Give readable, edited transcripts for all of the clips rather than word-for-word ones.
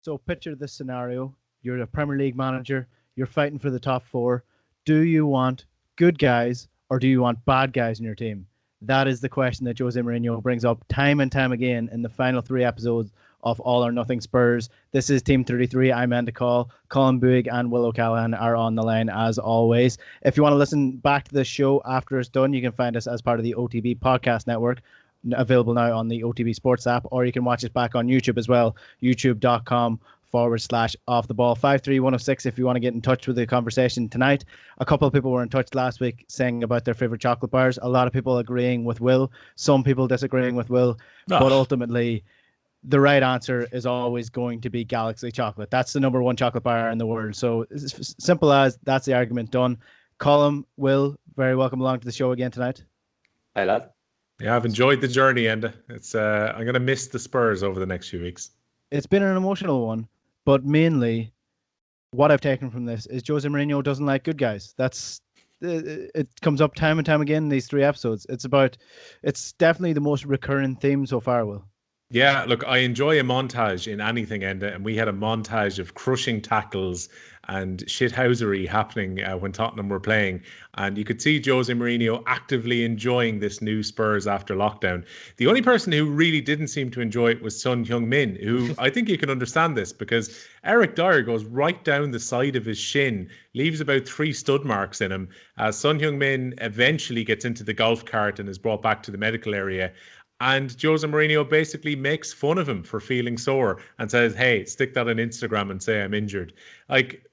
So picture this scenario. You're a Premier League manager. You're fighting for the top four. Do you want good guys or do you want bad guys in your team? That is the question that Jose Mourinho brings up time and time again in the final 3 episodes of All or Nothing Spurs. This is Team 33. I'm Enda Coll. Colm, Boohig and Will O'Callaghan are on the line as always. If you want to listen back to this show after it's done, you can find us as part of the OTB Podcast Network, available now on the OTB Sports app, or you can watch it back on YouTube as well, youtube.com/off the ball 53106 if you want to get in touch with the conversation tonight. A couple of people were in touch last week saying about their favorite chocolate bars. A lot of people agreeing with Will, some people disagreeing with Will, but ultimately the right answer is always going to be Galaxy chocolate. That's the number one chocolate bar in the world. So it's simple as that's the argument done. Colm, Will, very welcome along to the show again tonight. Hi, lad. Yeah, I've enjoyed the journey, and it's I'm going to miss the Spurs over the next few weeks. It's been an emotional one, but mainly what I've taken from this is Jose Mourinho doesn't like good guys. It comes up time and time again in these 3 episodes. It's definitely the most recurring theme so far, Will. Yeah, look, I enjoy a montage in anything, Enda, and we had a montage of crushing tackles and shithousery happening when Tottenham were playing. And you could see Jose Mourinho actively enjoying this new Spurs after lockdown. The only person who really didn't seem to enjoy it was Son Heung-min, who I think you can understand this because Eric Dyer goes right down the side of his shin, leaves about 3 stud marks in him. Son Heung-min eventually gets into the golf cart and is brought back to the medical area. And Jose Mourinho basically makes fun of him for feeling sore and says, hey, stick that on Instagram and say I'm injured. Like,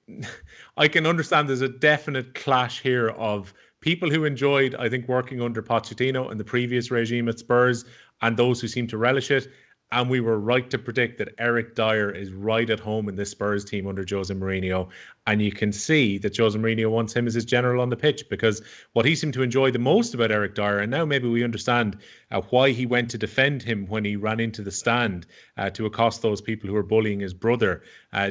I can understand there's a definite clash here of people who enjoyed, I think, working under Pochettino and the previous regime at Spurs and those who seem to relish it. And we were right to predict that Eric Dyer is right at home in this Spurs team under Jose Mourinho. And you can see that Jose Mourinho wants him as his general on the pitch, because what he seemed to enjoy the most about Eric Dyer, and now maybe we understand why he went to defend him when he ran into the stand to accost those people who were bullying his brother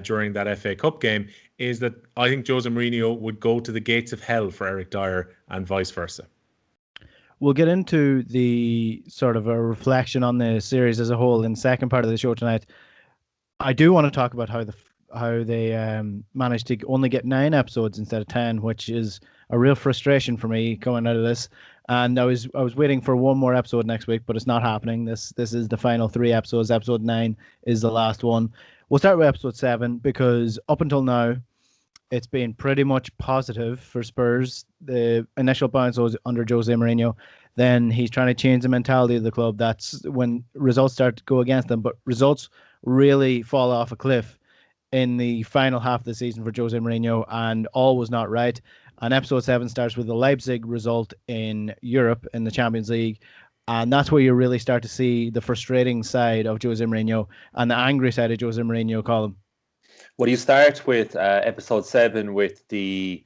during that FA Cup game, is that I think Jose Mourinho would go to the gates of hell for Eric Dyer and vice versa. We'll get into the sort of a reflection on the series as a whole in the second part of the show tonight. I do want to talk about how they managed to only get 9 episodes instead of 10, which is a real frustration for me coming out of this. And I was waiting for one more episode next week, but it's not happening. This is the final 3 episodes. Episode 9 is the last one. We'll start with episode 7 because up until now, it's been pretty much positive for Spurs. The initial bounce was under Jose Mourinho. Then he's trying to change the mentality of the club. That's when results start to go against them. But results really fall off a cliff in the final half of the season for Jose Mourinho, and all was not right. And episode 7 starts with the Leipzig result in Europe in the Champions League. And that's where you really start to see the frustrating side of Jose Mourinho and the angry side of Jose Mourinho, Colm. Well, you start with episode 7 with I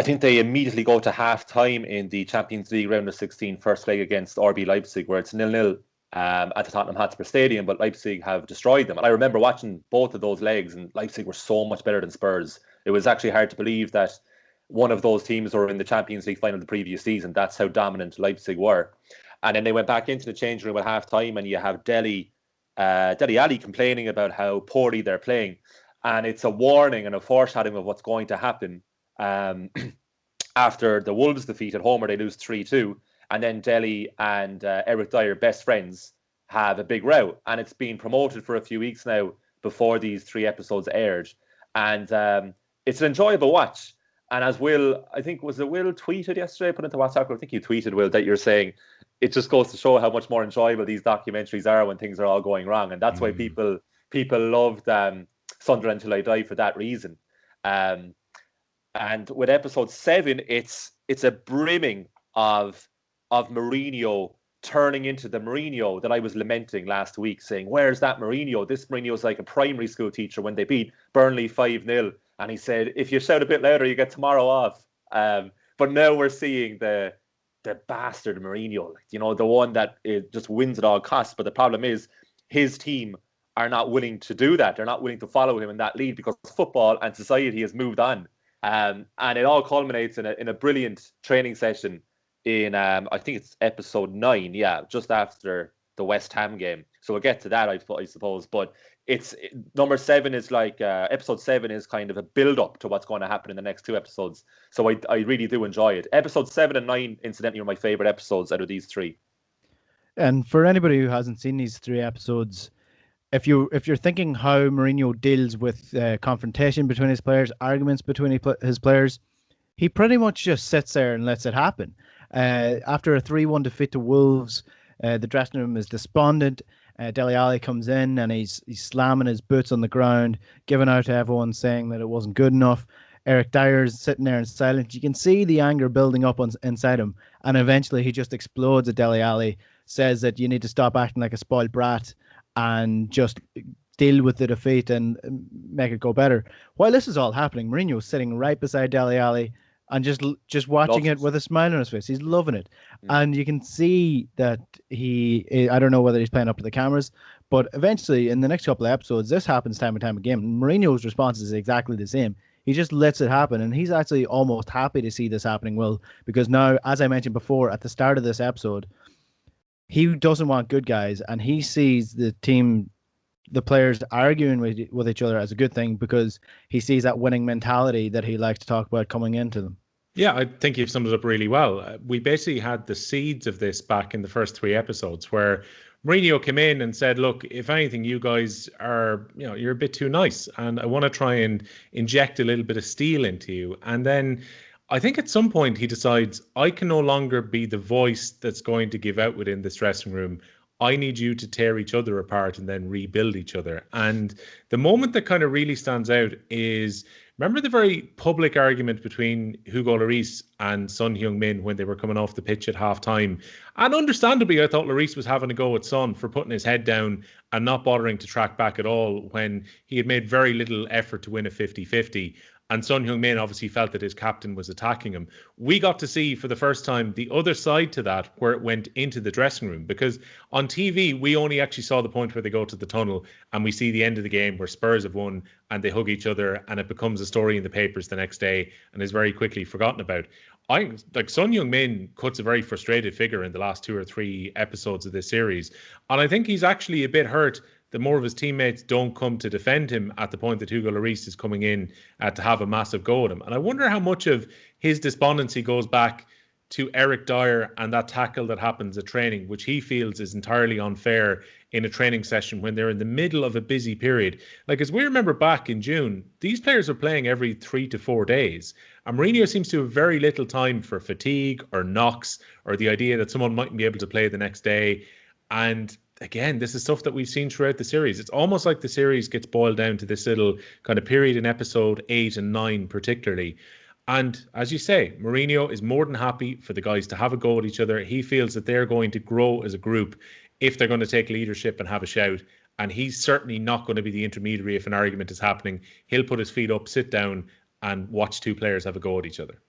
think they immediately go to half-time in the Champions League round of 16 first leg against RB Leipzig, where it's 0-0 at the Tottenham Hotspur Stadium, but Leipzig have destroyed them. And I remember watching both of those legs, and Leipzig were so much better than Spurs. It was actually hard to believe that one of those teams were in the Champions League final the previous season. That's how dominant Leipzig were. And then they went back into the changing room at half-time, and you have Dele Alli complaining about how poorly they're playing. And it's a warning and a foreshadowing of what's going to happen after the Wolves defeat at home, where they lose 3-2. And then Dele and Eric Dyer, best friends, have a big row. And it's been promoted for a few weeks now before these 3 episodes aired. And it's an enjoyable watch. And as Will, I think, was it Will tweeted yesterday, put into WhatsApp, I think you tweeted, Will, that you're saying it just goes to show how much more enjoyable these documentaries are when things are all going wrong. And that's why people loved Sunderland Till I Die for that reason. And with episode 7, it's a brimming of Mourinho turning into the Mourinho that I was lamenting last week, saying, where's that Mourinho? This Mourinho's like a primary school teacher when they beat Burnley 5-0. And he said, if you shout a bit louder, you get tomorrow off. But now we're seeing the bastard Mourinho, the one that just wins at all costs. But the problem is his team are not willing to do that. They're not willing to follow him in that lead because football and society has moved on. And it all culminates in a brilliant training session in, I think it's episode 9, just after the West Ham game. So we'll get to that, I suppose. But number 7 is like episode 7 is kind of a build up to what's going to happen in the next 2 episodes. So I really do enjoy it. Episode 7 and 9, incidentally, are my favorite episodes out of these 3. And for anybody who hasn't seen these 3 episodes, if you're thinking how Mourinho deals with confrontation between his players, arguments between his players, he pretty much just sits there and lets it happen. After a 3-1 defeat to Wolves, the dressing room is despondent. Dele Alli comes in and he's slamming his boots on the ground, giving out to everyone, saying that it wasn't good enough. Eric Dyer's sitting there in silence. You can see the anger building up inside him, and eventually he just explodes at Dele Alli, says that you need to stop acting like a spoiled brat and just deal with the defeat and make it go better. While this is all happening, Mourinho's sitting right beside Dele Alli and just watching it with a smile on his face. He's loving it. And you can see that I don't know whether he's playing up to the cameras, but eventually in the next couple of episodes, this happens time and time again. Mourinho's response is exactly the same. He just lets it happen, and he's actually almost happy to see this happening, Will, because now, as I mentioned before, at the start of this episode, he doesn't want good guys, and he sees the players arguing with each other as a good thing, because he sees that winning mentality that he likes to talk about coming into them. Yeah, I think you've summed it up really well. We basically had the seeds of this back in the first 3 episodes, where Mourinho came in and said, look, if anything, you guys are, you're a bit too nice, and I want to try and inject a little bit of steel into you. And then I think at some point he decides, I can no longer be the voice that's going to give out within this dressing room. I need you to tear each other apart and then rebuild each other. And the moment that kind of really stands out is, remember the very public argument between Hugo Lloris and Son Heung-min when they were coming off the pitch at half-time? And understandably, I thought Lloris was having a go at Son for putting his head down and not bothering to track back at all when he had made very little effort to win a 50-50. And Son Heung-min obviously felt that his captain was attacking him. We got to see for the first time the other side to that, where it went into the dressing room. Because on TV, we only actually saw the point where they go to the tunnel and we see the end of the game where Spurs have won and they hug each other, and it becomes a story in the papers the next day and is very quickly forgotten about. Son Heung-min cuts a very frustrated figure in the last 2 or 3 episodes of this series. And I think he's actually a bit hurt that more of his teammates don't come to defend him at the point that Hugo Lloris is coming in to have a massive go at him. And I wonder how much of his despondency goes back to Eric Dyer and that tackle that happens at training, which he feels is entirely unfair in a training session when they're in the middle of a busy period. Like, as we remember back in June, these players are playing every 3 to 4 days. And Mourinho seems to have very little time for fatigue or knocks or the idea that someone mightn't be able to play the next day. And again, this is stuff that we've seen throughout the series. It's almost like the series gets boiled down to this little kind of period in episode 8 and 9 particularly. And as you say, Mourinho is more than happy for the guys to have a go at each other. He feels that they're going to grow as a group if they're going to take leadership and have a shout. And he's certainly not going to be the intermediary if an argument is happening. He'll put his feet up, sit down, and watch 2 players have a go at each other.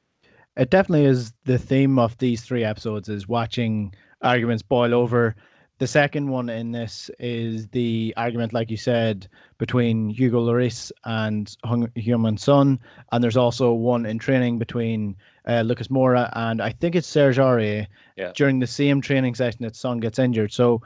It definitely is the theme of these 3 episodes, is watching arguments boil over. The second one in this is the argument, like you said, between Hugo Lloris and Heung-min Son. And there's also one in training between Lucas Moura and I think it's Serge Aurier during the same training session that Son gets injured. So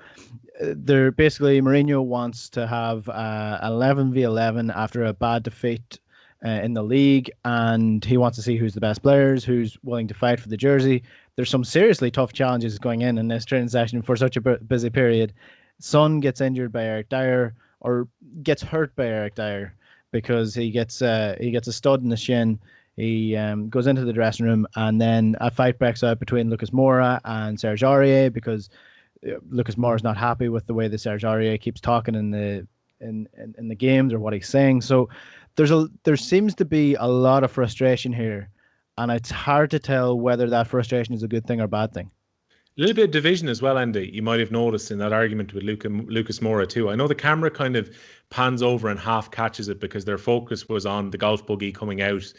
they're basically, Mourinho wants to have 11v11 after a bad defeat in the league, and he wants to see who's the best players, who's willing to fight for the jersey. There's some seriously tough challenges going in this training session for such a busy period. Son gets injured by Eric Dyer, or gets hurt by Eric Dyer, because he gets a stud in the shin. He goes into the dressing room, and then a fight breaks out between Lucas Moura and Serge Aurier, because Lucas Moura is not happy with the way that Serge Aurier keeps talking in the games or what he's saying. So there seems to be a lot of frustration here, and it's hard to tell whether that frustration is a good thing or a bad thing. A little bit of division as well, Andy. You might have noticed in that argument with Lucas Moura too. I know the camera kind of pans over and half catches it because their focus was on the golf buggy coming out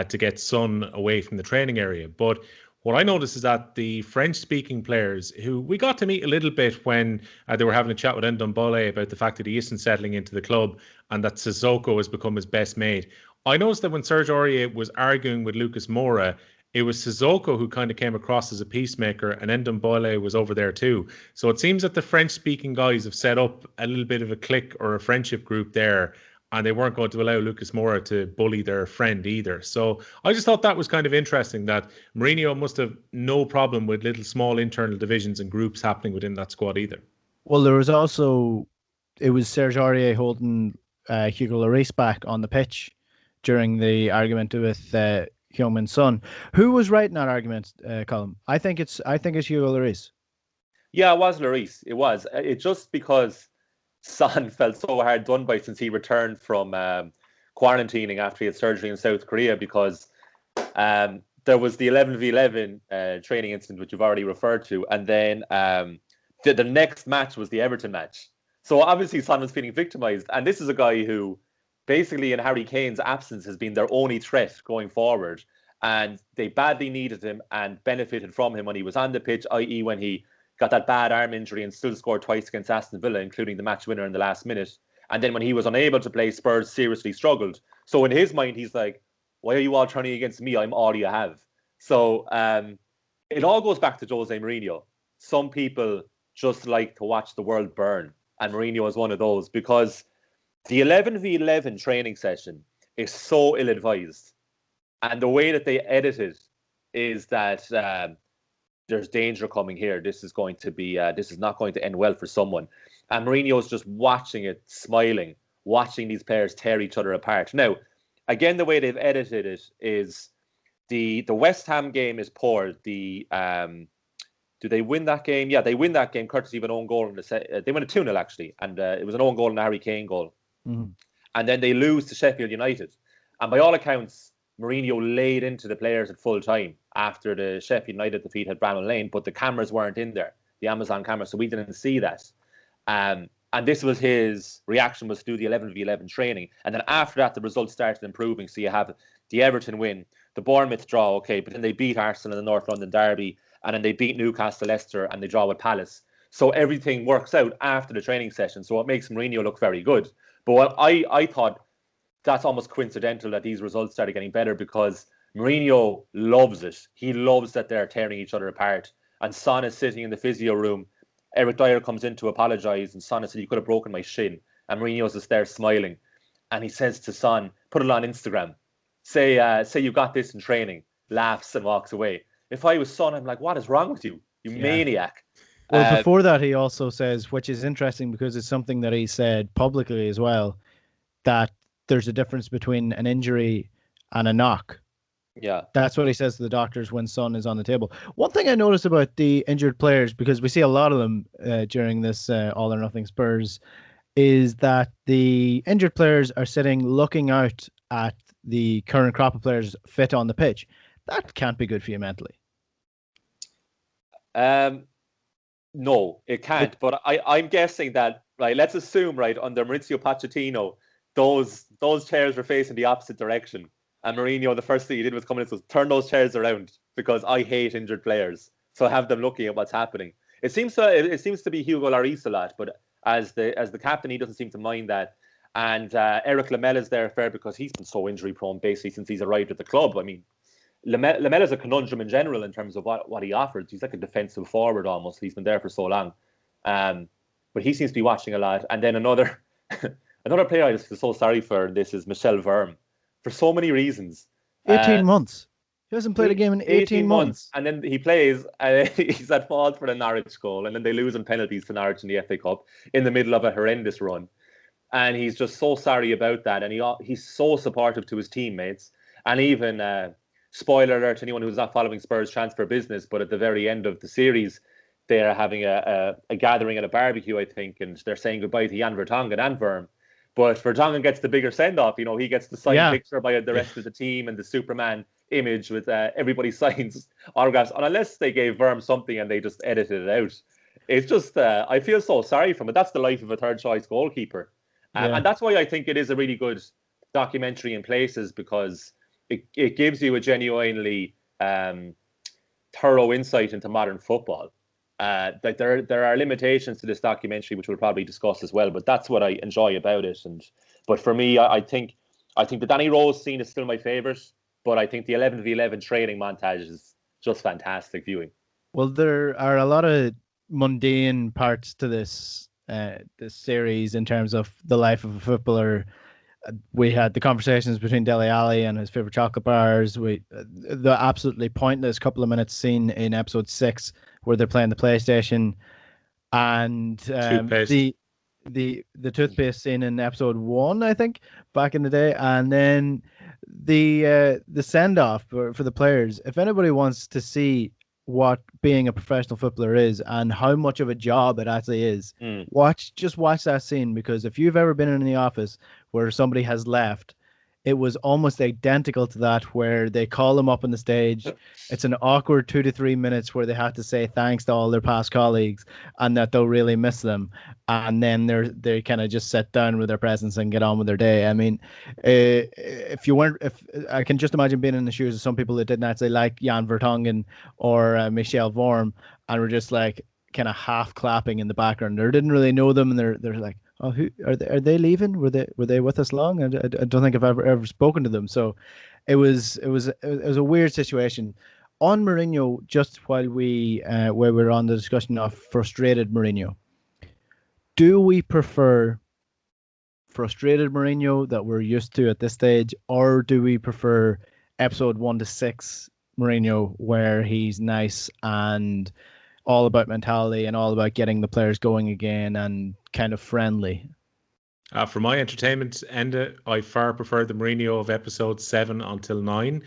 to get Son away from the training area. But what I noticed is that the French-speaking players, who we got to meet a little bit when they were having a chat with Enda Coll about the fact that he isn't settling into the club and that Sissoko has become his best mate. I noticed that when Serge Aurier was arguing with Lucas Moura, it was Sissoko who kind of came across as a peacemaker, and Enda Coll was over there too. So it seems that the French-speaking guys have set up a little bit of a clique or a friendship group there, and they weren't going to allow Lucas Moura to bully their friend either. So I just thought that was kind of interesting, that Mourinho must have no problem with little small internal divisions and groups happening within that squad either. Well, there was also, it was Serge Aurier holding Hugo Lloris back on the pitch during the argument with Heung-min Son. Who was right in that argument, Colm? I think it's Hugo Lloris. Yeah, it was Lloris. It was. It just because Son felt so hard done by since he returned from quarantining after he had surgery in South Korea, because there was the 11v11 training incident, which you've already referred to, and then the next match was the Everton match. So obviously Son was feeling victimised, and this is a guy who basically in Harry Kane's absence has been their only threat going forward, and they badly needed him and benefited from him when he was on the pitch, i.e. when he got that bad arm injury and still scored twice against Aston Villa, including the match winner in the last minute. And then when he was unable to play, Spurs seriously struggled. So in his mind, he's like, why are you all turning against me? I'm all you have. So it all goes back to Jose Mourinho. Some people just like to watch the world burn, and Mourinho is one of those, because the 11v11 training session is so ill-advised. And the way that they edit it is that there's danger coming here. This is not going to end well for someone. And Mourinho is just watching it, smiling, watching these players tear each other apart. Now, again, the way they've edited it is the West Ham game is poor. Do they win that game? Yeah, they win that game courtesy of an own goal. They win a 2-0 actually, and it was an own goal and a Harry Kane goal. Mm-hmm. And then they lose to Sheffield United. And by all accounts, Mourinho laid into the players at full time after the Sheffield United defeat at Bramall Lane, but the cameras weren't in there, the Amazon cameras, so we didn't see that. And this was his reaction, was to do the 11v11 training. And then after that, the results started improving. So you have the Everton win, the Bournemouth draw, okay, but then they beat Arsenal in the North London derby, and then they beat Newcastle, Leicester, and they draw with Palace. So everything works out after the training session. So it makes Mourinho look very good. But what I thought that's almost coincidental that these results started getting better, because Mourinho loves it. He loves that they're tearing each other apart. And Son is sitting in the physio room. Eric Dyer comes in to apologise, and Son said, you could have broken my shin. And Mourinho's just there smiling. And he says to Son, put it on Instagram. Say you got this in training. Laughs and walks away. If I was Son, I'm like, what is wrong with you? You maniac. Well, before that, he also says, which is interesting because it's something that he said publicly as well, that there's a difference between an injury and a knock. Yeah. That's what he says to the doctors when Son is on the table. One thing I noticed about the injured players, because we see a lot of them during this All or Nothing Spurs, is that the injured players are sitting looking out at the current crop of players fit on the pitch. That can't be good for you mentally. No, it can't. But I'm guessing that, right, let's assume, right, under Maurizio Pochettino, those chairs were facing the opposite direction. And Mourinho, the first thing he did was come in and says, turn those chairs around, because I hate injured players. So have them looking at what's happening. It seems to be Hugo Lloris a lot, but as the captain, he doesn't seem to mind that. And Eric Lamella's there fair, because he's been so injury prone basically since he's arrived at the club. I mean, Lamella's a conundrum in general in terms of what he offers. He's like a defensive forward almost. He's been there for so long. But he seems to be watching a lot. And then another player I just feel so sorry for in this is Michel Verme, for so many reasons. 18 months. He hasn't played a game in 18 months. And then he plays, and he's at fault for the Norwich goal, and then they lose on penalties to Norwich in the FA Cup in the middle of a horrendous run. And he's just so sorry about that. And he's so supportive to his teammates. And even, spoiler alert to anyone who's not following Spurs transfer business, but at the very end of the series, they're having a gathering at a barbecue, I think, and they're saying goodbye to Jan Vertonghen and Verme. But Vertonghen gets the bigger send-off. You know, he gets the signed picture by the rest of the team and the Superman image with everybody signs autographs. And unless they gave Verme something and they just edited it out, it's just, I feel so sorry for him. But that's the life of a third-choice goalkeeper. And that's why I think it is a really good documentary in places, because it gives you a genuinely thorough insight into modern football. That there are limitations to this documentary, which we'll probably discuss as well. But that's what I enjoy about it. But for me, I think the Danny Rose scene is still my favourite. But I think the 11v11 training montage is just fantastic viewing. Well, there are a lot of mundane parts to this series in terms of the life of a footballer. We had the conversations between Dele Alli and his favorite chocolate bars. The absolutely pointless couple of minutes scene in episode 6 where they're playing the PlayStation, and Toothpaste. the toothpaste scene in episode 1, I think, back in the day, and then the send off for the players. If anybody wants to see what being a professional footballer is and how much of a job it actually is, watch that scene, because if you've ever been in the office where somebody has left, it was almost identical to that, where they call them up on the stage. It's an awkward 2 to 3 minutes where they have to say thanks to all their past colleagues and that they'll really miss them. And then they kind of just sit down with their presents and get on with their day. I mean, if I can just imagine being in the shoes of some people that didn't actually like Jan Vertonghen or Michel Vorm, and were just like kind of half clapping in the background. They didn't really know them, and they're like, oh, who are they leaving? Were they with us long? I don't think I've ever spoken to them. So it was a weird situation. On Mourinho, just while we're on the discussion of frustrated Mourinho, do we prefer frustrated Mourinho that we're used to at this stage, or do we prefer episode 1 to 6 Mourinho, where he's nice and all about mentality and all about getting the players going again and kind of friendly? For my entertainment, Enda, I far prefer the Mourinho of episode 7 until 9.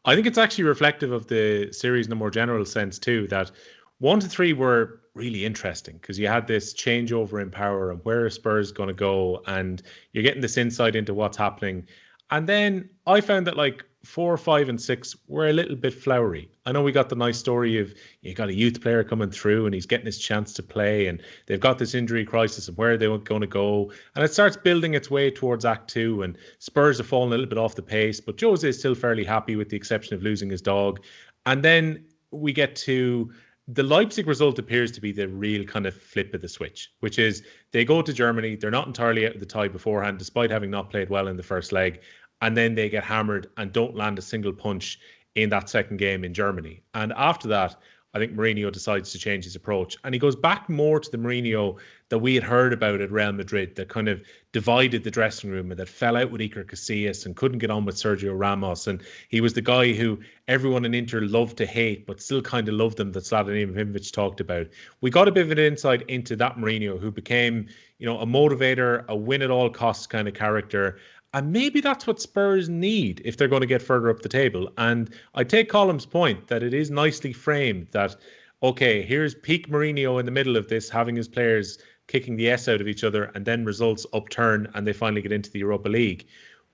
I think it's actually reflective of the series in a more general sense too, that 1 to 3 were really interesting because you had this changeover in power and where are Spurs going to go, and you're getting this insight into what's happening. And then I found that like 4, 5, and 6 were a little bit flowery. I know we got the nice story of you got a youth player coming through and he's getting his chance to play, and they've got this injury crisis and where are they going to go, and it starts building its way towards Act 2, and Spurs have fallen a little bit off the pace, but Jose is still fairly happy with the exception of losing his dog. And then we get to the Leipzig result appears to be the real kind of flip of the switch, which is they go to Germany. They're not entirely out of the tie beforehand, despite having not played well in the first leg. And then they get hammered and don't land a single punch in that second game in Germany. And after that, I think Mourinho decides to change his approach. And he goes back more to the Mourinho that we had heard about at Real Madrid, that kind of divided the dressing room and that fell out with Iker Casillas and couldn't get on with Sergio Ramos. And he was the guy who everyone in Inter loved to hate, but still kind of loved him, that Zlatan Ibrahimovic talked about. We got a bit of an insight into that Mourinho, who became, a motivator, a win at all costs kind of character. And maybe that's what Spurs need if they're going to get further up the table. And I take Colm's point that it is nicely framed that, okay, here's peak Mourinho in the middle of this, having his players kicking the S out of each other, and then results upturn and they finally get into the Europa League.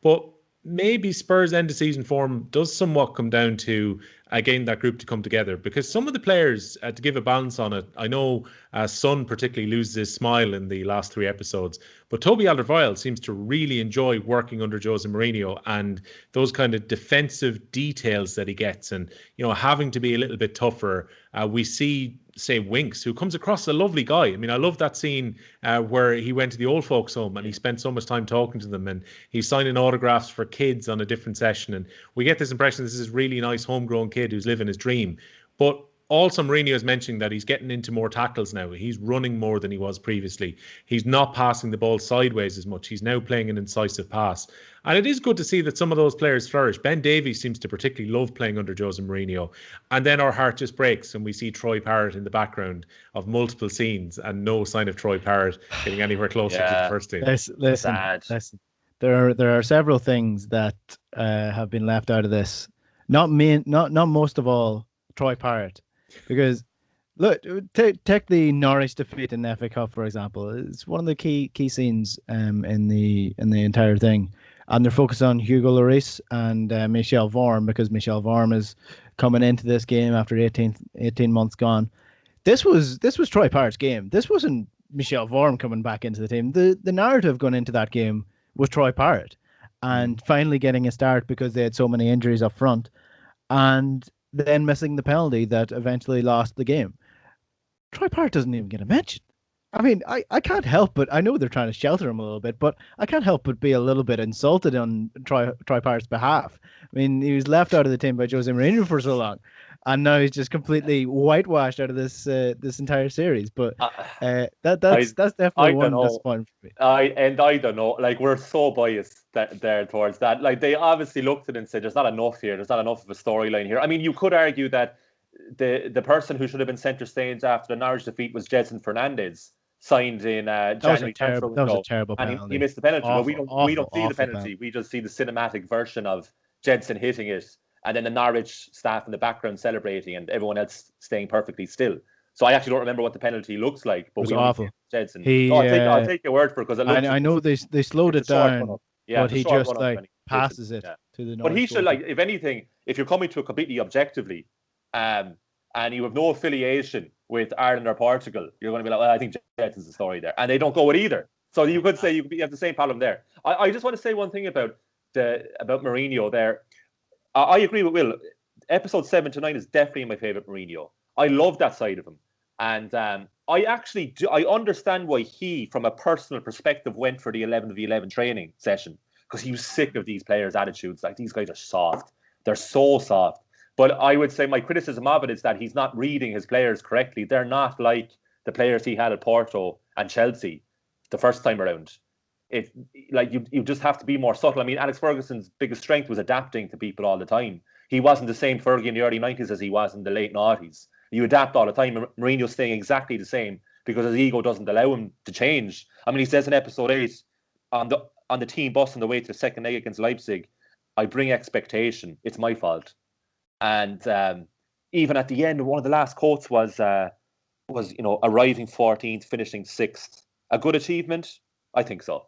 But maybe Spurs' end of season form does somewhat come down to getting that group to come together, because some of the players, to give a balance on it, I know Son particularly loses his smile in the last 3 episodes, but Toby Alderweireld seems to really enjoy working under Jose Mourinho and those kind of defensive details that he gets, and having to be a little bit tougher. We see, say, Winks, who comes across a lovely guy. I mean, I love that scene where he went to the old folks home and he spent so much time talking to them, and he's signing autographs for kids on a different session, and we get this impression this is really nice homegrown kid who's living his dream. But also Mourinho is mentioning that he's getting into more tackles now. He's running more than he was previously. He's not passing the ball sideways as much. He's now playing an incisive pass. And it is good to see that some of those players flourish. Ben Davies seems to particularly love playing under Jose Mourinho. And then our heart just breaks and we see Troy Parrott in the background of multiple scenes and no sign of Troy Parrott getting anywhere closer to the first team. Listen. There are several things that have been left out of this. Not most of all Troy Parrott, because look, take the Norwich defeat in the FA Cup, for example. It's one of the key scenes in the entire thing, and they're focused on Hugo Lloris and Michel Vorm, because Michel Vorm is coming into this game after 18 months gone. This was Troy Parrott's game. This wasn't Michel Vorm coming back into the team. The narrative going into that game was Troy Parrott and finally getting a start because they had so many injuries up front, and then missing the penalty that eventually lost the game. Troy Parrott doesn't even get a mention. I mean, I can't help but I know they're trying to shelter him a little bit, but I can't help but be a little bit insulted on Troy Parrott's behalf. I mean, he was left out of the team by Jose Mourinho for so long, and now he's just completely whitewashed out of this entire series. But Uh, that's I definitely I don't one know. disappointment for me. I don't know. Like, we're so biased there towards that. Like, they obviously looked at it and said, "There's not enough here. There's not enough of a storyline here." I mean, you could argue that the person who should have been centre stage after the Norwich defeat was Jedson Fernandez, signed in January transfer That was a window, terrible and he penalty. missed the penalty. But Awful, we don't awful, see the awful penalty. penalty. We just see the cinematic version of Jedson hitting it, and then the Norwich staff in the background celebrating, and everyone else staying perfectly still. So I actually don't remember what the penalty looks like, but It was we only awful. see Jedson. He, So I'll take your word for it, because it looks. I know they slowed It's it a short run down, up. Yeah, but it's a he short just run up like when he hits it. passes it Yeah. to the But he Norwich should, goalkeeper. like, if anything, if you're coming to it completely objectively, and you have no affiliation with Ireland or Portugal, you're going to be like, well, I think Jetson's the story there, and they don't go with either. So you could say you have the same problem there. I just want to say one thing about Mourinho there. I agree with Will. Episode 7 to 9 is definitely my favorite Mourinho. I love that side of him, and I actually do. I understand why he, from a personal perspective, went for the 11v11 training session, because he was sick of these players' attitudes. Like, these guys are soft. They're so soft. But I would say my criticism of it is that he's not reading his players correctly. They're not like the players he had at Porto and Chelsea the first time around. It, like, you just have to be more subtle. I mean, Alex Ferguson's biggest strength was adapting to people all the time. He wasn't the same Fergie in the early 90s as he was in the late 90s. You adapt all the time. Mourinho's staying exactly the same because his ego doesn't allow him to change. I mean, he says in episode 8, on the team bus on the way to the second leg against Leipzig, "I bring expectation. It's my fault." And even at the end, one of the last quotes was arriving 14th, finishing 6th. A good achievement? I think so.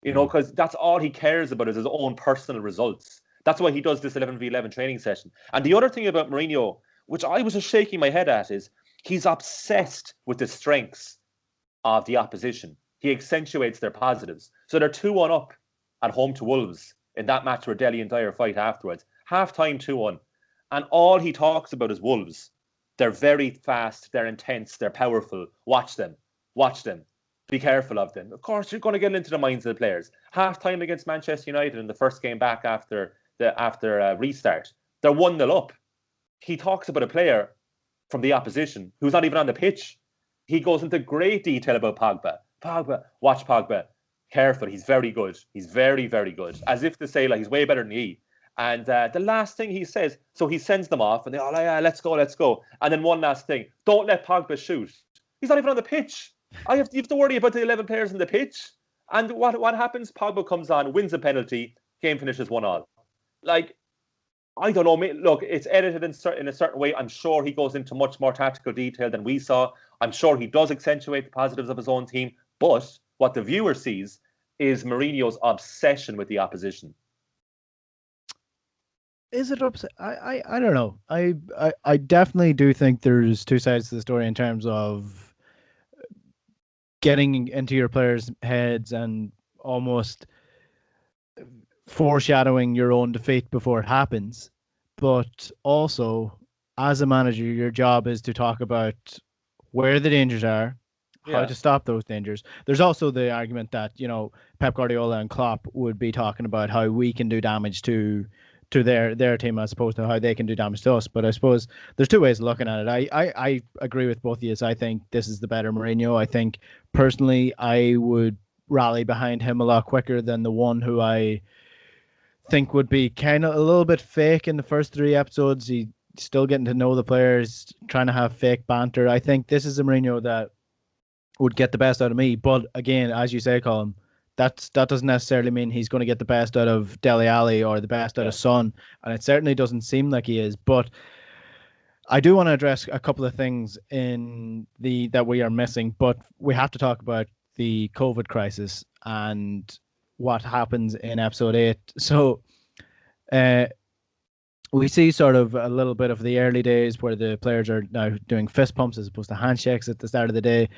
Because that's all he cares about is his own personal results. That's why he does this 11v11 training session. And the other thing about Mourinho, which I was just shaking my head at, is he's obsessed with the strengths of the opposition. He accentuates their positives. So they're 2-1 up at home to Wolves in that match where Dele and Dyer fight afterwards. Half-time 2-1. And all he talks about is Wolves. They're very fast, they're intense, they're powerful. Watch them. Be careful of them. Of course, you're going to get into the minds of the players. Half-time against Manchester United in the first game back after restart, they're 1-0 up. He talks about a player from the opposition who's not even on the pitch. He goes into great detail about Pogba. Watch Pogba. Careful, he's very good. He's very, very good. As if to say, like, he's way better than he. And the last thing he says, so he sends them off, and they, "Oh, yeah, let's go. And then one last thing, don't let Pogba shoot. He's not even on the pitch. You have to worry about the 11 players on the pitch. And what happens? Pogba comes on, wins a penalty, game finishes 1-1. Like, I don't know. Look, it's edited in a certain way. I'm sure he goes into much more tactical detail than we saw. I'm sure he does accentuate the positives of his own team. But what the viewer sees is Mourinho's obsession with the opposition. Is it upset? I don't know. I definitely do think there's two sides to the story in terms of getting into your players' heads and almost foreshadowing your own defeat before it happens. But also, as a manager, your job is to talk about where the dangers are, how to stop those dangers. There's also the argument that, Pep Guardiola and Klopp would be talking about how we can do damage to their team as opposed to how they can do damage to us. But I suppose there's two ways of looking at it. I agree with both of you. I think this is the better Mourinho. I think personally I would rally behind him a lot quicker than the one who I think would be kind of a little bit fake in the first 3 episodes. He's still getting to know the players, trying to have fake banter. I think this is a Mourinho that would get the best out of me. But again, as you say, Colm, that doesn't necessarily mean he's going to get the best out of Dele Alli or the best out of Son, and it certainly doesn't seem like he is. But I do want to address a couple of things that we are missing, but we have to talk about the COVID crisis and what happens in episode 8. So we see sort of a little bit of the early days where the players are now doing fist pumps as opposed to handshakes at the start of the day.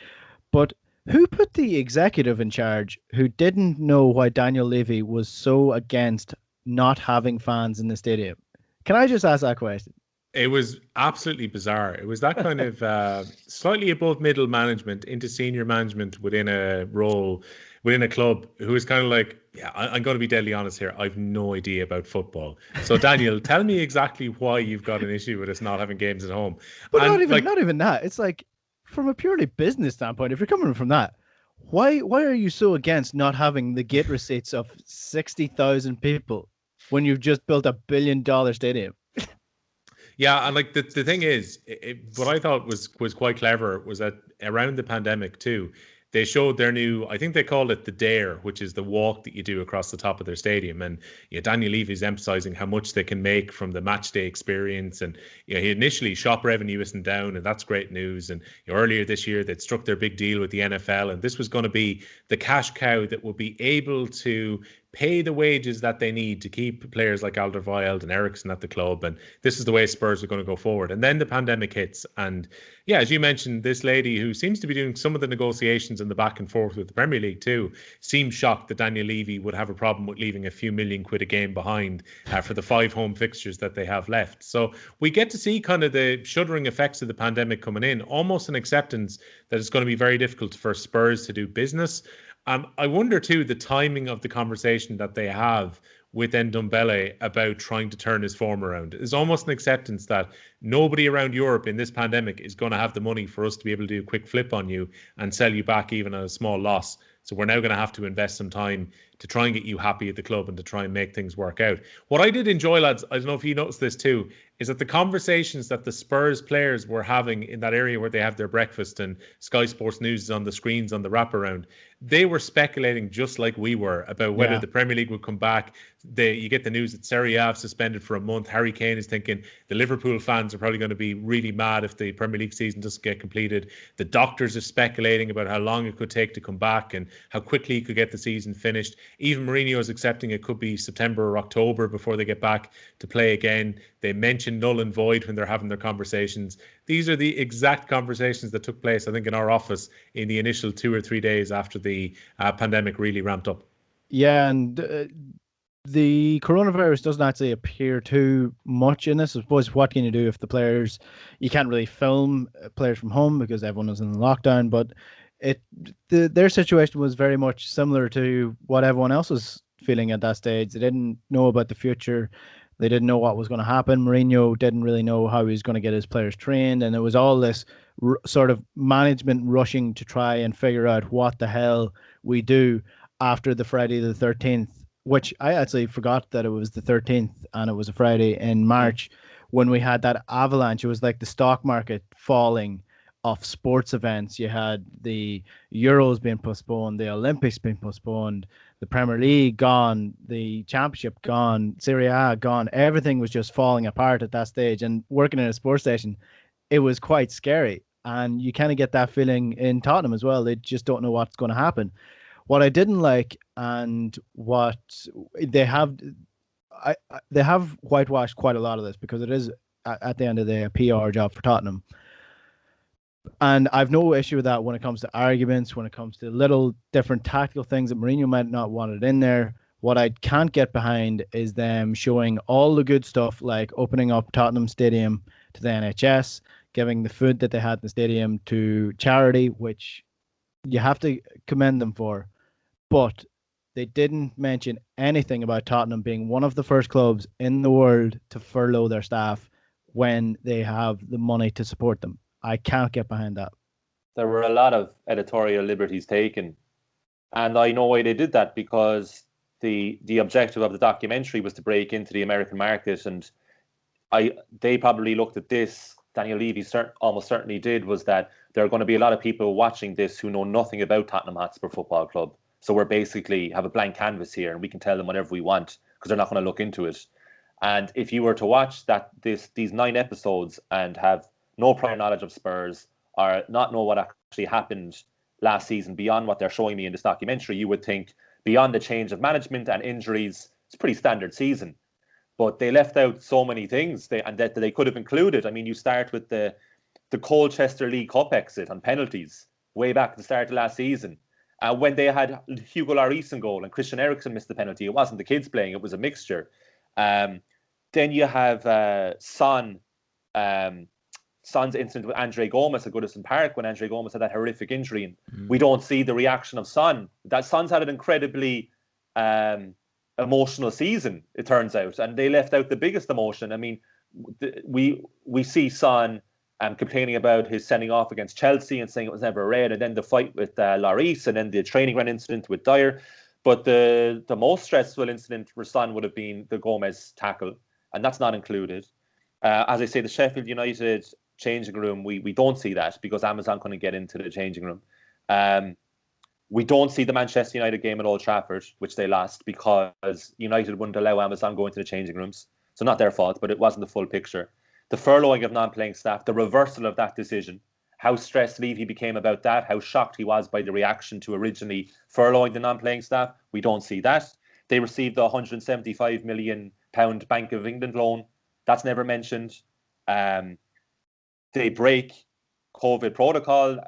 But who put the executive in charge who didn't know why Daniel Levy was so against not having fans in the stadium? Can I just ask that question? It was absolutely bizarre. It was that kind of slightly above middle management into senior management within a role, within a club, who was kind of like, yeah, I'm going to be deadly honest here. I've no idea about football. So Daniel, tell me exactly why you've got an issue with us not having games at home. But And not even that. It's like, from a purely business standpoint, if you're coming from that, why are you so against not having the gate receipts of 60,000 people when you've just built $1 billion stadium? Yeah, and like the thing is, what I thought was quite clever was that around the pandemic too, they showed their new, I think they called it the Dare, which is the walk that you do across the top of their stadium. And Daniel Levy's emphasizing how much they can make from the match day experience. And he initially shop revenue isn't down, and that's great news. And earlier this year, they'd struck their big deal with the NFL, and this was going to be the cash cow that would be able to pay the wages that they need to keep players like Alderweireld and Eriksson at the club. And this is the way Spurs are going to go forward. And then the pandemic hits. And yeah, as you mentioned, this lady who seems to be doing some of the negotiations and the back and forth with the Premier League too, seems shocked that Daniel Levy would have a problem with leaving a few million quid a game behind for the 5 home fixtures that they have left. So we get to see kind of the shuddering effects of the pandemic coming in, almost an acceptance that it's going to be very difficult for Spurs to do business. I wonder too the timing of the conversation that they have with Ndombele about trying to turn his form around. There's almost an acceptance that nobody around Europe in this pandemic is going to have the money for us to be able to do a quick flip on you and sell you back even at a small loss. So we're now going to have to invest some time to try and get you happy at the club and to try and make things work out. What I did enjoy, lads, I don't know if you noticed this too, is that the conversations that the Spurs players were having in that area where they have their breakfast and Sky Sports News is on the screens on the wraparound, they were speculating just like we were about whether the Premier League would come back. You get the news that Serie A have suspended for a month. Harry Kane is thinking the Liverpool fans are probably going to be really mad if the Premier League season doesn't get completed. The doctors are speculating about how long it could take to come back and how quickly he could get the season finished. Even Mourinho is accepting it could be September or October before they get back to play again. They mention null and void when they're having their conversations. These are the exact conversations that took place, I think, in our office in the initial 2 or 3 days after the pandemic really ramped up. Yeah, and the coronavirus doesn't actually appear too much in this. I suppose what can you do if the players, you can't really film players from home because everyone is in lockdown, but their situation was very much similar to what everyone else was feeling at that stage. They didn't know about the future. They didn't know what was going to happen. Mourinho didn't really know how he was going to get his players trained. And it was all this sort of management rushing to try and figure out what the hell we do after the Friday the 13th, which I actually forgot that it was the 13th and it was a Friday in March when we had that avalanche. It was like the stock market falling off sports events. You had the Euros being postponed, the Olympics being postponed, the Premier League gone, the Championship gone, Serie A gone. Everything was just falling apart at that stage. And working in a sports station, it was quite scary. And you kind of get that feeling in Tottenham as well. They just don't know what's going to happen. What I didn't like, and what they have, they have whitewashed quite a lot of this because it is at the end of the day a PR job for Tottenham. And I've no issue with that when it comes to arguments, when it comes to little different tactical things that Mourinho might not want it in there. What I can't get behind is them showing all the good stuff, like opening up Tottenham Stadium to the NHS, giving the food that they had in the stadium to charity, which you have to commend them for. But they didn't mention anything about Tottenham being one of the first clubs in the world to furlough their staff when they have the money to support them. I can't get behind that. There were a lot of editorial liberties taken. And I know why they did that, because the objective of the documentary was to break into the American market. And they probably looked at this, Daniel Levy almost certainly did, was that there are going to be a lot of people watching this who know nothing about Tottenham Hotspur Football Club. So we're basically have a blank canvas here and we can tell them whatever we want because they're not going to look into it. And if you were to watch these 9 episodes and have no prior knowledge of Spurs or not know what actually happened last season beyond what they're showing me in this documentary, you would think beyond the change of management and injuries, it's a pretty standard season. But they left out so many things that they could have included. I mean, you start with the Colchester League Cup exit on penalties way back at the start of last season. When they had Hugo Lloris in goal and Christian Eriksen missed the penalty, it wasn't the kids playing, it was a mixture. Then you have Son Son's incident with Andre Gomes at Goodison Park when Andre Gomes had that horrific injury, and we don't see the reaction of Son. That Son's had an incredibly emotional season, it turns out, and they left out the biggest emotion. I mean, we see Son complaining about his sending off against Chelsea and saying it was never red, and then the fight with Lloris, and then the training ground incident with Dyer. But the most stressful incident for Son would have been the Gomez tackle, and that's not included. As I say, the Sheffield United changing room, we don't see that because Amazon couldn't get into the changing room. We don't see the Manchester United game at Old Trafford, which they lost because United wouldn't allow Amazon go into the changing rooms. So not their fault, but it wasn't the full picture. The furloughing of non-playing staff, the reversal of that decision, how stressed Levy became about that, how shocked he was by the reaction to originally furloughing the non-playing staff, we don't see that. They received the £175 million Bank of England loan. That's never mentioned. They break COVID protocol.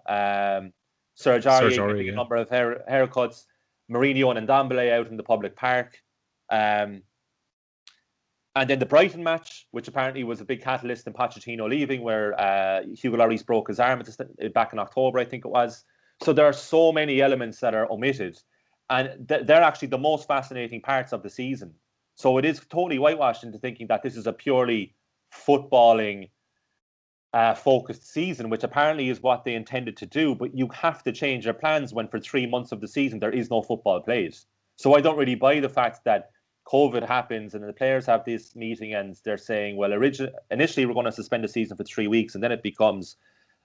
Serge Aurier getting a number of haircuts. Mourinho and Ndombele out in the public park. And then the Brighton match, which apparently was a big catalyst in Pochettino leaving, where Hugo Lloris broke his arm back in October, I think it was. So there are so many elements that are omitted. And they're actually the most fascinating parts of the season. So it is totally whitewashed into thinking that this is a purely footballing focused season, which apparently is what they intended to do. But you have to change your plans when for 3 months of the season there is no football played. So I don't really buy the fact that COVID happens and the players have this meeting and they're saying, well, initially we're going to suspend the season for 3 weeks, and then it becomes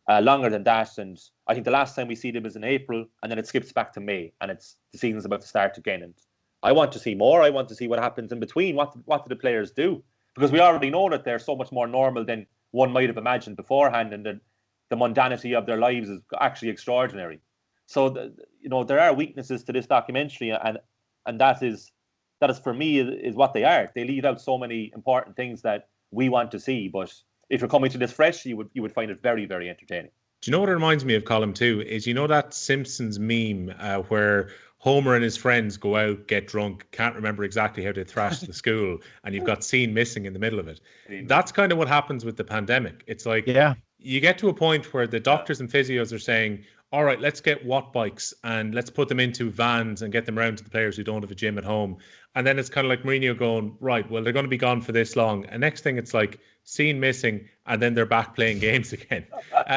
longer than that. And I think the last time we see them is in April, and then it skips back to May, and the season's about to start again. And I want to see more. I want to see what happens in between. What do the players do? Because we already know that they're so much more normal than one might have imagined beforehand, and the mundanity of their lives is actually extraordinary. So there are weaknesses to this documentary, and that is for me is what they are. They leave out so many important things that we want to see. But if you're coming to this fresh, you would find it very, very entertaining. Do you know what it reminds me of, Colm, too? Is that Simpsons meme where Homer and his friends go out, get drunk, can't remember exactly how they thrashed the school, and you've got scene missing in the middle of it. That's kind of what happens with the pandemic. It's like you get to a point where the doctors and physios are saying, all right, let's get watt bikes and let's put them into vans and get them around to the players who don't have a gym at home. And then it's kind of like Mourinho going, right, well, they're going to be gone for this long. And next thing it's like scene missing, and then they're back playing games again.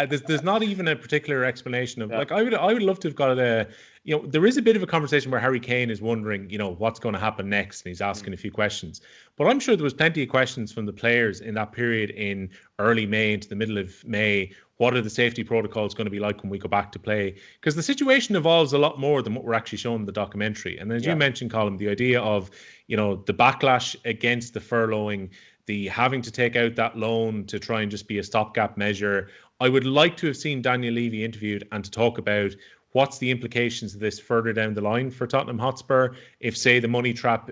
There's not even a particular explanation of like, I would love to have got there is a bit of a conversation where Harry Kane is wondering, what's going to happen next. And he's asking a few questions, but I'm sure there was plenty of questions from the players in that period in early May into the middle of May. What are the safety protocols going to be like when we go back to play? Because the situation evolves a lot more than what we're actually showing in the documentary. And as you mentioned, Colm, the idea of, the backlash against the furloughing, the having to take out that loan to try and just be a stopgap measure. I would like to have seen Daniel Levy interviewed and to talk about what's the implications of this further down the line for Tottenham Hotspur. If, say, the money tap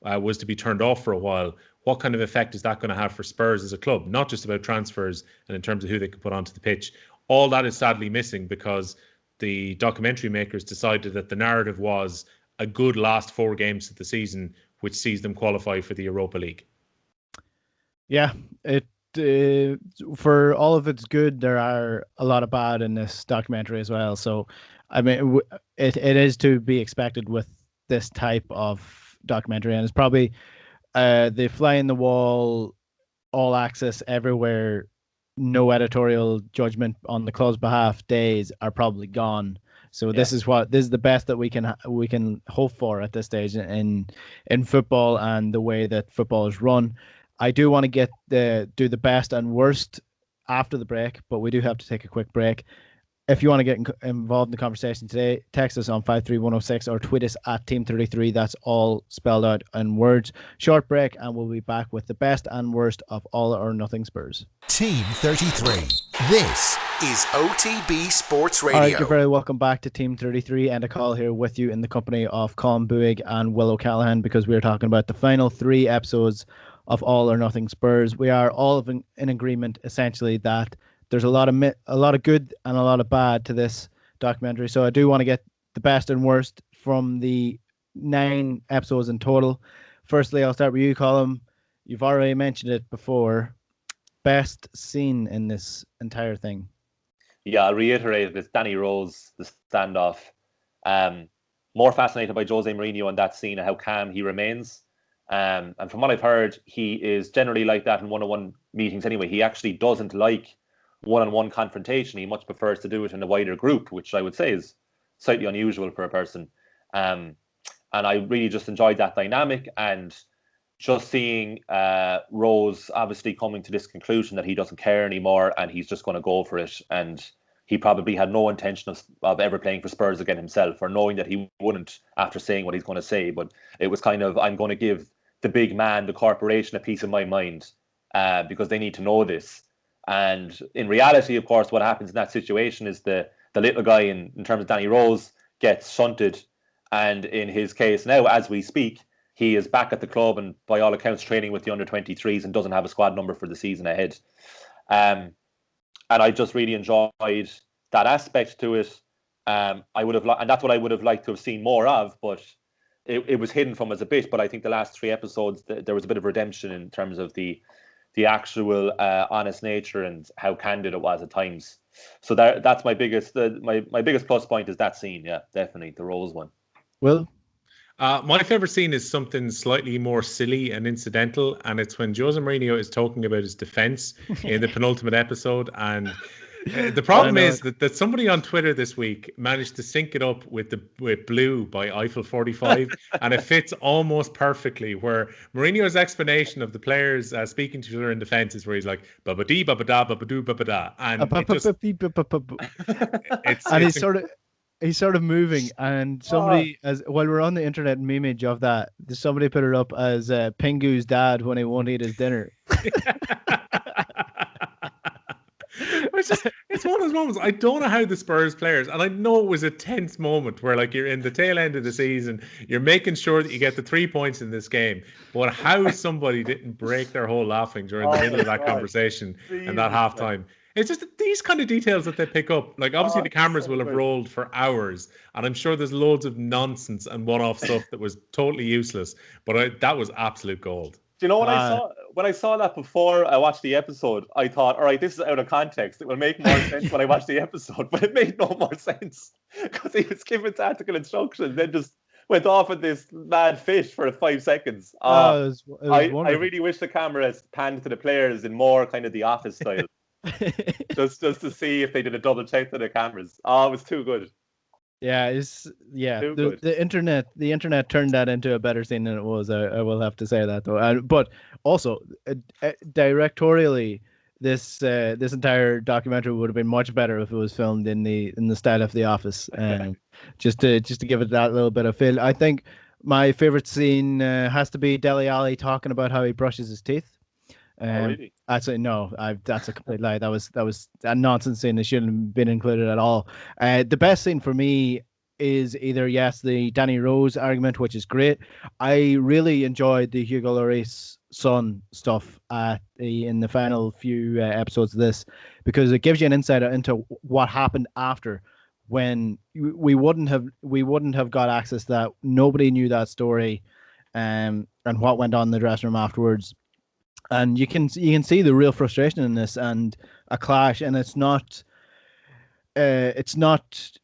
was to be turned off for a while, what kind of effect is that going to have for Spurs as a club? Not just about transfers and in terms of who they can put onto the pitch. All that is sadly missing because the documentary makers decided that the narrative was a good last 4 games of the season, which sees them qualify for the Europa League. Yeah, for all of its good, there are a lot of bad in this documentary as well. So, I mean, it is to be expected with this type of documentary, and it's probably the fly in the wall, all access everywhere, no editorial judgment on the club's behalf days are probably gone. So this is the best that we can hope for at this stage in football and the way that football is run. I do want to do the best and worst after the break, but we do have to take a quick break. If you want to get involved in the conversation today, text us on 53106 or tweet us at Team33. That's all spelled out in words. Short break, and we'll be back with the best and worst of All or Nothing Spurs. Team 33. This is OTB Sports Radio. All right, you're very welcome back to Team 33. Enda Coll here with you in the company of Colm, Boohig and Will O'Callaghan, because we're talking about the final 3 episodes of All or Nothing Spurs. We are all in agreement, essentially, that there's a lot of good and a lot of bad to this documentary. So I do want to get the best and worst from the 9 episodes in total. Firstly, I'll start with you, Colm. You've already mentioned it before. Best scene in this entire thing. Yeah, I'll reiterate this. Danny Rose, the standoff. More fascinated by Jose Mourinho on that scene and how calm he remains. And from what I've heard, he is generally like that in one-on-one meetings anyway. He actually doesn't like one-on-one confrontation. He much prefers to do it in a wider group, which I would say is slightly unusual for a person. And I really just enjoyed that dynamic, and just seeing Rose obviously coming to this conclusion that he doesn't care anymore and he's just going to go for it. And he probably had no intention of ever playing for Spurs again himself, or knowing that he wouldn't after saying what he's going to say. But it was kind of, I'm going to give the big man, the corporation, a piece of my mind because they need to know this. And in reality, of course, what happens in that situation is the little guy, in terms of Danny Rose, gets shunted. And in his case now, as we speak, he is back at the club and by all accounts training with the under-23s and doesn't have a squad number for the season ahead. And I just really enjoyed that aspect to it. I would have, and that's what I would have liked to have seen more of, but it was hidden from us a bit. But I think the last 3 episodes, there was a bit of redemption in terms of the actual honest nature and how candid it was at times. So that's my biggest my biggest plus point is that scene. Yeah, definitely the Rose one. Will? My favorite scene is something slightly more silly and incidental, and it's when Jose Mourinho is talking about his defense in the penultimate episode. And the problem is that somebody on Twitter this week managed to sync it up with Blue by Eiffel 45, and it fits almost perfectly. Where Mourinho's explanation of the players speaking to each other in defense is where he's like "babadi babada babadu babada," and he's sort of moving, and somebody, as while we're on the internet, image of that, somebody put it up as Pingu's dad when he won't eat his dinner. It's one of those moments. I don't know how the Spurs players, and I know it was a tense moment where, like, you're in the tail end of the season, you're making sure that you get the 3 points in this game, but how somebody didn't break their whole laughing during the middle of that conversation and that halftime. It's just these kind of details that they pick up. Like, obviously, the cameras will have rolled for hours, and I'm sure there's loads of nonsense and one-off stuff that was totally useless. But that was absolute gold. Do you know when I saw that before I watched the episode, I thought, all right, this is out of context. It will make more sense when I watch the episode, but it made no more sense because he was given tactical instructions, then just went off at this mad fish for 5 seconds. It was I really wish the cameras panned to the players in more kind of the Office style. just to see if they did a double check to the cameras. It was too good. Yeah, the internet turned that into a better scene than it was. I will have to say that though. But also, directorially, this entire documentary would have been much better if it was filmed in the style of The Office. Just to give it that little bit of feel. I think my favorite scene has to be Dele Alli talking about how he brushes his teeth. Really? Actually, no, that's a complete lie. That was a nonsense scene. It shouldn't have been included at all. The best scene for me is either, yes, the Danny Rose argument, which is great. I really enjoyed the Hugo Lloris son stuff in the final few episodes of this, because it gives you an insight into what happened after, when we wouldn't have got access to that. Nobody knew that story, and what went on in the dressing room afterwards. And you can see the real frustration in this and a clash, and it's not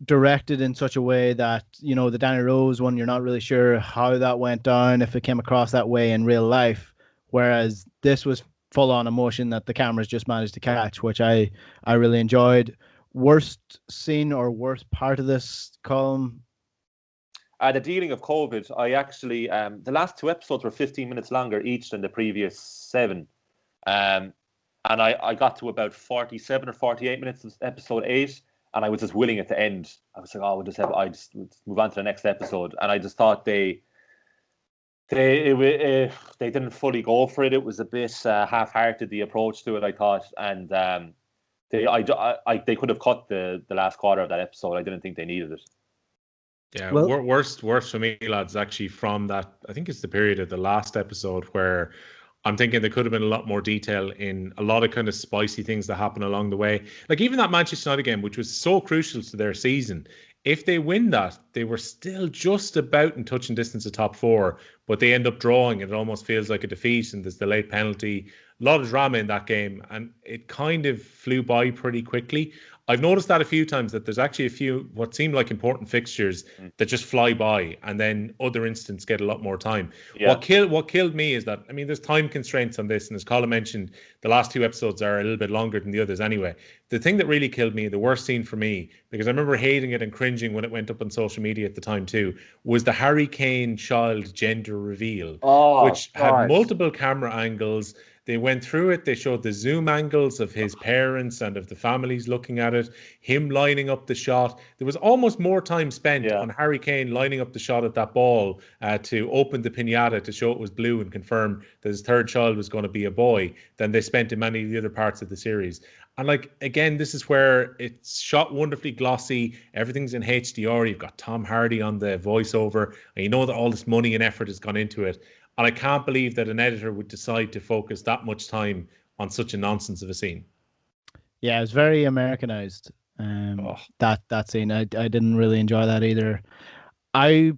directed in such a way that, you know, the Danny Rose one, you're not really sure how that went down, if it came across that way in real life, whereas this was full on emotion that the cameras just managed to catch, which I really enjoyed. Worst scene or worst part of this, Colm? The dealing of COVID, I actually, the last 2 episodes were 15 minutes longer each than the previous 7. And I got to about 47 or 48 minutes of episode 8, and I was just willing it to end. I was like, I just move on to the next episode. And I just thought they didn't fully go for it. It was a bit half-hearted, the approach to it, I thought. And they could have cut the last quarter of that episode. I didn't think they needed it. Yeah, worst for me, lads, actually, from that, I think it's the period of the last episode where I'm thinking there could have been a lot more detail in a lot of kind of spicy things that happen along the way. Like even that Manchester United game, which was so crucial to their season. If they win that, they were still just about in touching distance of top 4. but they end up drawing, and it almost feels like a defeat, and there's the late penalty. A lot of drama in that game, and it kind of flew by pretty quickly. I've noticed that a few times, that there's actually a few what seem like important fixtures that just fly by, and then other instants get a lot more time. Yeah. What killed me is that, I mean, there's time constraints on this, and as Colm mentioned, the last 2 episodes are a little bit longer than the others anyway. The thing that really killed me, the worst scene for me, because I remember hating it and cringing when it went up on social media at the time too, was the Harry Kane child gender reveal, which had multiple camera angles. They went through it. They showed the zoom angles of his parents and of the families looking at it, him lining up the shot. There was almost more time spent on Harry Kane lining up the shot at that ball to open the piñata to show it was blue and confirm that his third child was going to be a boy than they spent in many of the other parts of the series. And like, again, this is where it's shot wonderfully glossy. Everything's in HDR. You've got Tom Hardy on the voiceover, and you know that all this money and effort has gone into it. And I can't believe that an editor would decide to focus that much time on such a nonsense of a scene. Yeah, it was very Americanized. That scene, I didn't really enjoy that either. I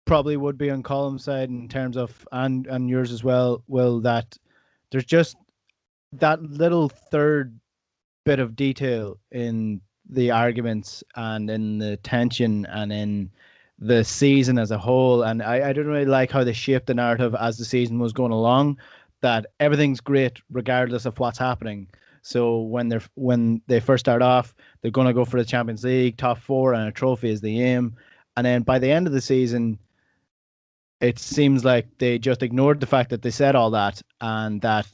probably would be on Colm's side in terms of, and yours as well, Will, that there's just that little third bit of detail in the arguments and in the tension and in the season as a whole. And I didn't really like how they shaped the narrative as the season was going along, that everything's great regardless of what's happening. So when they first start off, they're going to go for the Champions League, top 4, and a trophy is the aim. And then by the end of the season, it seems like they just ignored the fact that they said all that, and that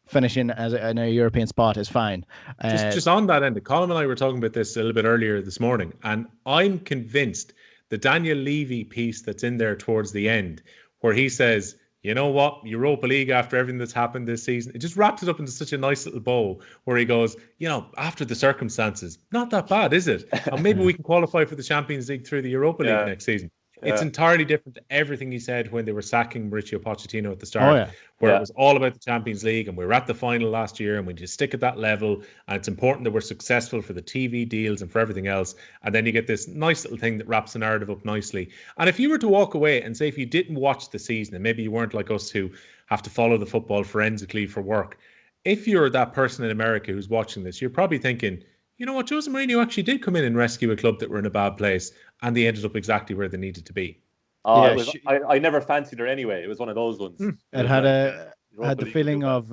finishing in a European spot is fine. Just on that end, Colm and I were talking about this a little bit earlier this morning, and I'm convinced the Daniel Levy piece that's in there towards the end, where he says, you know what, Europa League, after everything that's happened this season, it just wraps it up into such a nice little bow, where he goes, you know, after the circumstances, not that bad, is it? And maybe we can qualify for the Champions League through the Europa League next season. It's entirely different to everything he said when they were sacking Mauricio Pochettino at the start, where it was all about the Champions League, and we were at the final last year, and we just stick at that level, and it's important that we're successful for the TV deals and for everything else. And then you get this nice little thing that wraps the narrative up nicely. And if you were to walk away and say, if you didn't watch the season, and maybe you weren't like us who have to follow the football forensically for work, if you're that person in America who's watching this, you're probably thinking, you know what, Jose Mourinho actually did come in and rescue a club that were in a bad place, and they ended up exactly where they needed to be. I never fancied her anyway. It was one of those ones. It had the feeling of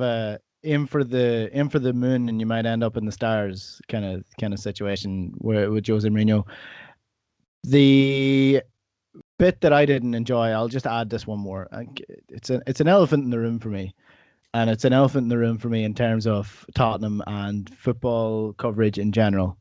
aim for the moon and you might end up in the stars kind of situation with Jose Mourinho. The bit that I didn't enjoy, I'll just add this one more. It's an elephant in the room for me. And it's an elephant in the room for me in terms of Tottenham and football coverage in general.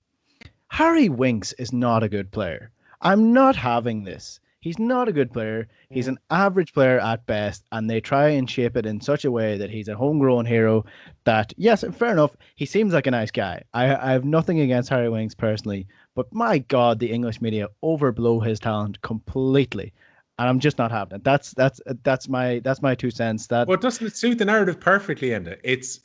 Harry Winks is not a good player. I'm not having this. He's not a good player. He's an average player at best, and they try and shape it in such a way that he's a homegrown hero that, yes, fair enough, he seems like a nice guy. I have nothing against Harry Winks personally, but my God, the English media overblow his talent completely. And I'm just not having it. That's my 2 cents. That, well, doesn't it suit the narrative perfectly, Enda? It's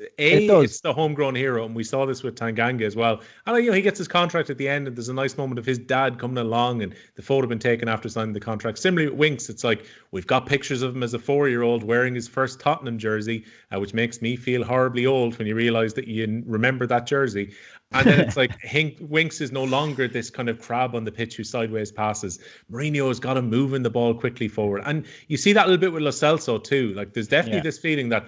the homegrown hero, and we saw this with Tanganga as well. And he gets his contract at the end, and there's a nice moment of his dad coming along, and the photo been taken after signing the contract. Similarly with Winks, it's like we've got pictures of him as a 4-year-old wearing his first Tottenham jersey, which makes me feel horribly old when you realise that you remember that jersey. And then it's like Winks is no longer this kind of crab on the pitch who sideways passes. Mourinho has got him moving the ball quickly forward. And you see that a little bit with Lo Celso too. Like there's definitely this feeling that,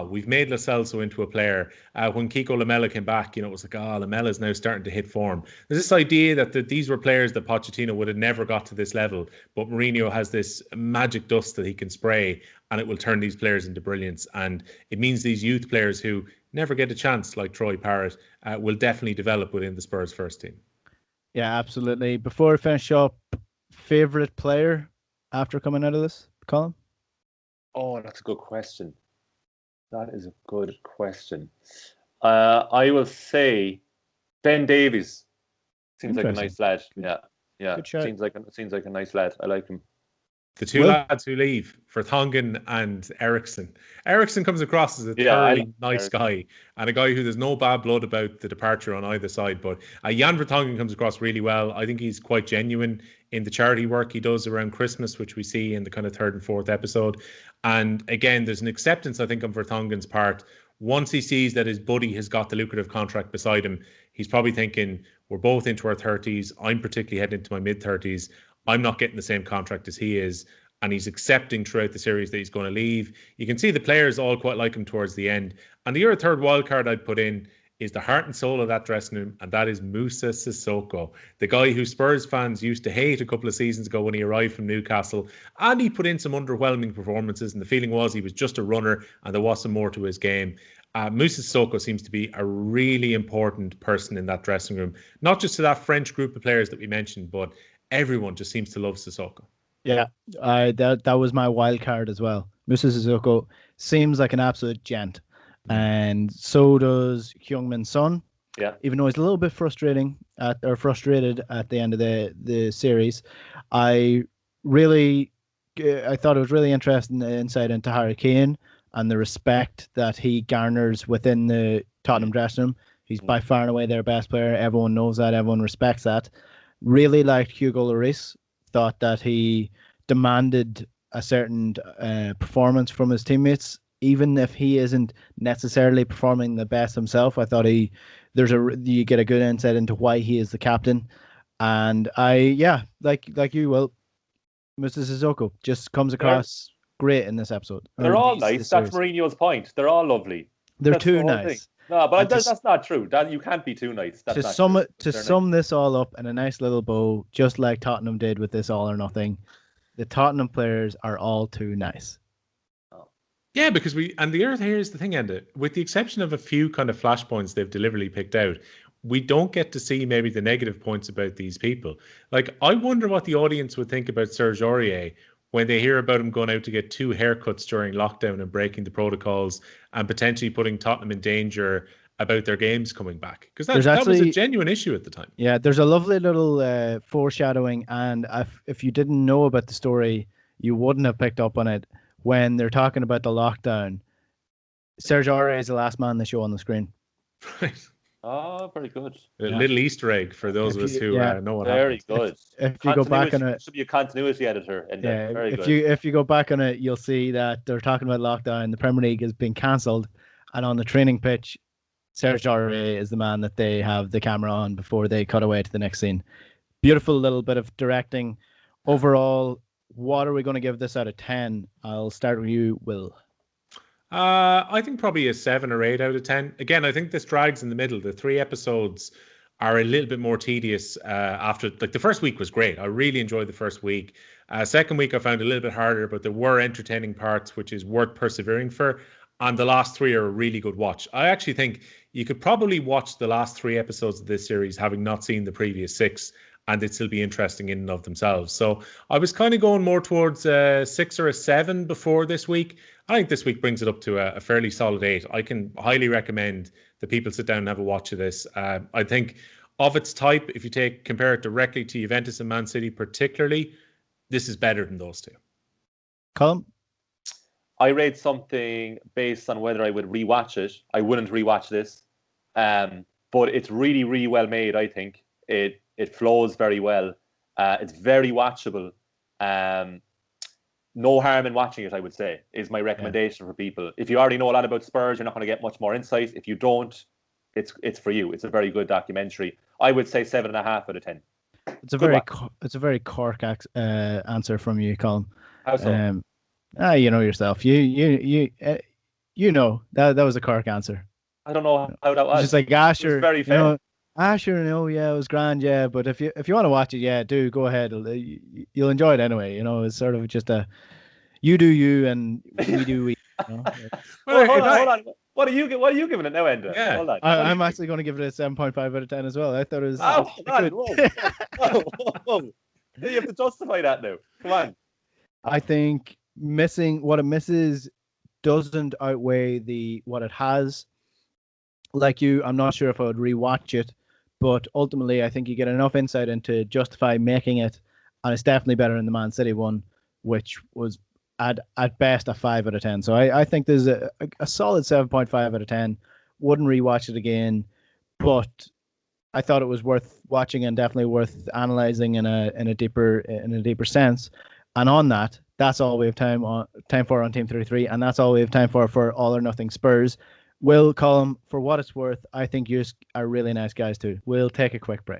we've made Lo Celso into a player. When Kiko Lamela came back, it was like, Lamela's now starting to hit form. There's this idea that these were players that Pochettino would have never got to this level. But Mourinho has this magic dust that he can spray, and it will turn these players into brilliance. And it means these youth players who never get a chance, like Troy Parrott, will definitely develop within the Spurs first team. Yeah, absolutely. Before we finish up, favorite player after coming out of this, Colm? Oh, that's a good question. That is a good question. I will say Ben Davies. Seems like a nice lad. Yeah. Seems like a nice lad. I like him. The two lads who leave, Vertonghen and Eriksson. Eriksson comes across as a thoroughly nice guy, and a guy who there's no bad blood about the departure on either side. But Jan Vertonghen comes across really well. I think he's quite genuine in the charity work he does around Christmas, which we see in the kind of third and fourth episode. And again, there's an acceptance, I think, on Vertonghen's part. Once he sees that his buddy has got the lucrative contract beside him, he's probably thinking, we're both into our 30s. I'm particularly heading into my mid-30s. I'm not getting the same contract as he is. And he's accepting throughout the series that he's going to leave. You can see the players all quite like him towards the end. And the other third wild card I'd put in is the heart and soul of that dressing room, and that is Moussa Sissoko, the guy who Spurs fans used to hate a couple of seasons ago when he arrived from Newcastle. And he put in some underwhelming performances, and the feeling was he was just a runner and there wasn't more to his game. Moussa Sissoko seems to be a really important person in that dressing room, not just to that French group of players that we mentioned, but everyone just seems to love Sissoko. Yeah, that was my wild card as well. Moussa Sissoko seems like an absolute gent, and so does Heung-min Son. Yeah, even though he's a little bit frustrated at the end of the series, I thought it was really interesting, the insight into Harry Kane and the respect that he garners within the Tottenham dressing room. He's by far and away their best player. Everyone knows that. Everyone respects that. Really liked Hugo Lloris. Thought that he demanded a certain performance from his teammates, even if he isn't necessarily performing the best himself. I thought you get a good insight into why he is the captain. And like you, Will, Mr. Sissoko just comes across great in this episode. They're all nice. That's Mourinho's point. They're all lovely. They're too nice. Thing. No, but that's not true. You can't be too nice. That's to sum this all up in a nice little bow, just like Tottenham did with this All or Nothing, the Tottenham players are all too nice. Yeah, because here's the thing, Enda. With the exception of a few kind of flashpoints they've deliberately picked out, we don't get to see maybe the negative points about these people. Like, I wonder what the audience would think about Serge Aurier when they hear about him going out to get 2 haircuts during lockdown and breaking the protocols and potentially putting Tottenham in danger about their games coming back. Because that was a genuine issue at the time. Yeah, there's a lovely little foreshadowing. And if you didn't know about the story, you wouldn't have picked up on it. When they're talking about the lockdown, Serge Aurier is the last man they show on the screen. Right. Oh, very good. A little Easter egg for those of us who know what happened. Very good. If you go back on it, should be a continuity editor. Very good. If you go back on it, you'll see that they're talking about lockdown. The Premier League has been cancelled, and on the training pitch, Serge Aurier is the man that they have the camera on before they cut away to the next scene. Beautiful little bit of directing. Overall, what are we going to give this out of 10? I'll start with you, Will. I think probably a 7 or 8 out of 10. Again, I think this drags in the middle. The 3 episodes are a little bit more tedious after. Like, the first week was great. I really enjoyed the first week. Second week I found a little bit harder, but there were entertaining parts, which is worth persevering for. And the last 3 are a really good watch. I actually think you could probably watch the last 3 episodes of this series having not seen the previous 6, and they'd still be interesting in and of themselves. So I was kind of going more towards a 6 or a 7 before this week. I think this week brings it up to a fairly solid 8. I can highly recommend that people sit down and have a watch of this. I think of its type, if you compare it directly to Juventus and Man City particularly, this is better than those 2. Colm? I rate something based on whether I would rewatch it. I wouldn't rewatch this, but it's really, really well made. I think it flows very well. It's very watchable. No harm in watching it, I would say, is my recommendation for people. If you already know a lot about Spurs, you're not going to get much more insight. If you don't, it's for you. It's a very good documentary. I would say 7.5 out of 10. It's a very Cork answer from you, Colm. How so? You know yourself. You know that was a Cork answer. I don't know how that was. It's just like Asher. It was very fair. Asher, yeah, it was grand, yeah. But if you want to watch it, yeah, do go ahead. You'll enjoy it anyway. It's sort of just a you do you and we do we. Hold on. What are you giving it now, Enda? Yeah. Hold on. I'm actually going to give it a 7.5 out of 10 as well. I thought it was. Whoa. You have to justify that now. Come on. I think what it misses doesn't outweigh what it has. Like you, I'm not sure if I would rewatch it, but ultimately I think you get enough insight into justify making it, and it's definitely better than the Man City one, which was at best a 5 out of 10. So I think there's a solid 7.5 out of 10. Wouldn't rewatch it again, but I thought it was worth watching and definitely worth analysing in a deeper sense. And on that, that's all we have time for on Team 33, and that's all we have time for All or Nothing Spurs. Will, Colm, for what it's worth, I think you are really nice guys too. We'll take a quick break.